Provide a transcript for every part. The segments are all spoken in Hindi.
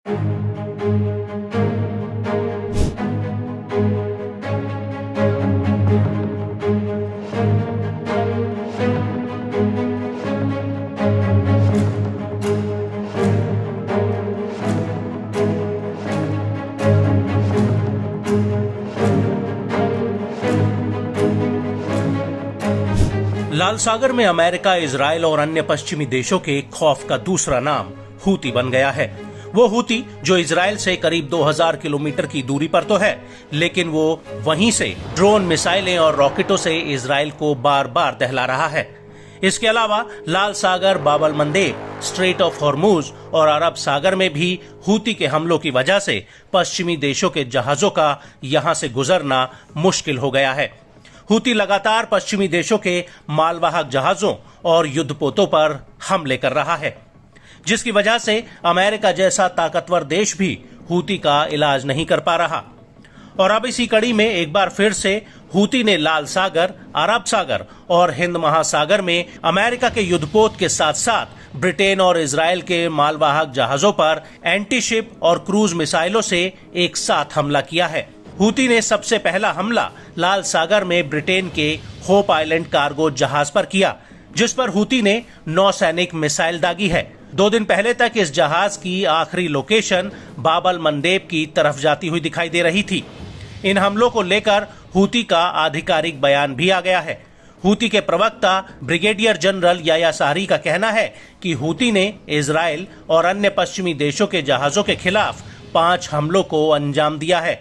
लाल सागर में अमेरिका, इजराइल और अन्य पश्चिमी देशों के खौफ का दूसरा नाम हूती बन गया है। वो हूती जो इजराइल से करीब 2000 किलोमीटर की दूरी पर तो है, लेकिन वो वहीं से ड्रोन, मिसाइलें और रॉकेटों से इजराइल को बार बार दहला रहा है। इसके अलावा लाल सागर, बाब अल मंदेब, स्ट्रेट ऑफ हॉर्मुज और अरब सागर में भी हूती के हमलों की वजह से पश्चिमी देशों के जहाजों का यहां से गुजरना मुश्किल हो गया है। हूती लगातार पश्चिमी देशों के मालवाहक जहाजों और युद्धपोतों पर हमले कर रहा है, जिसकी वजह से अमेरिका जैसा ताकतवर देश भी हूती का इलाज नहीं कर पा रहा। और अब इसी कड़ी में एक बार फिर से हूती ने लाल सागर, अरब सागर और हिंद महासागर में अमेरिका के युद्धपोत के साथ साथ ब्रिटेन और इजराइल के मालवाहक जहाजों पर एंटी शिप और क्रूज मिसाइलों से एक साथ हमला किया है। हूती ने सबसे पहला हमला लाल सागर में ब्रिटेन के होप आइलैंड कार्गो जहाज पर किया, जिस पर हूती ने नौसैनिक मिसाइल दागी है। 2 दिन पहले तक इस जहाज की आखिरी लोकेशन बाब अल मंदेब की तरफ जाती हुई दिखाई दे रही थी। इन हमलों को लेकर हूती का आधिकारिक बयान भी आ गया है। हूती के प्रवक्ता ब्रिगेडियर जनरल याया साहरी का कहना है कि हूती ने इजराइल और अन्य पश्चिमी देशों के जहाजों के खिलाफ 5 हमलों को अंजाम दिया है।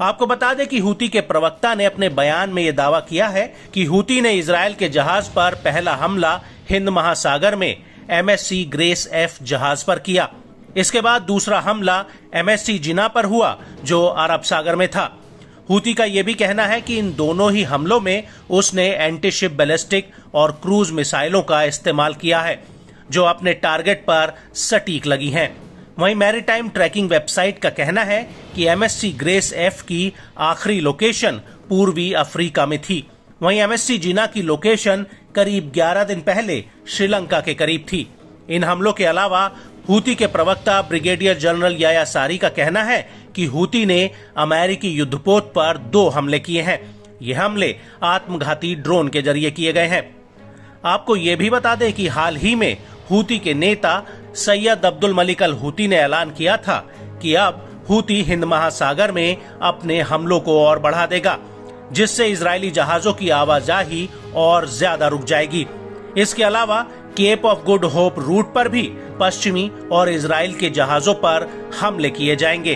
आपको बता दें कि हूती के प्रवक्ता ने अपने बयान में यह दावा किया है कि हूती ने इजराइल के जहाज पर पहला हमला हिंद महासागर में MSC ग्रेस एफ जहाज पर किया। इसके बाद दूसरा हमला MSC जिना पर हुआ, जो अरब सागर में था। हूती का यह भी कहना है कि इन दोनों ही हमलों में उसने एंटी शिप बैलिस्टिक और क्रूज मिसाइलों का इस्तेमाल किया है, जो अपने टारगेट पर सटीक लगी हैं। वहीं मैरीटाइम ट्रैकिंग वेबसाइट का कहना है कि MSC ग्रेस एफ की आखिरी लोकेशन पूर्वी अफ्रीका में थी। वहीं MSC जिना की लोकेशन करीब 11 दिन पहले श्रीलंका के करीब थी। इन हमलों के अलावा हूती के प्रवक्ता ब्रिगेडियर जनरल याया साहरी का कहना है कि हूती ने अमेरिकी युद्धपोत पर 2 हमले किए हैं। ये हमले आत्मघाती ड्रोन के जरिए किए गए हैं। आपको ये भी बता दें कि हाल ही में हूती के नेता सैयद अब्दुल मलिक अल हूती ने ऐलान किया था कि अब हूती हिंद महासागर में अपने हमलों को और बढ़ा देगा, जिससे इजरायली जहाजों की आवाजाही और ज्यादा रुक जाएगी। इसके अलावा Cape of Good Hope route पर भी पश्चिमी और इजराइल के जहाजों पर हमले किए जाएंगे।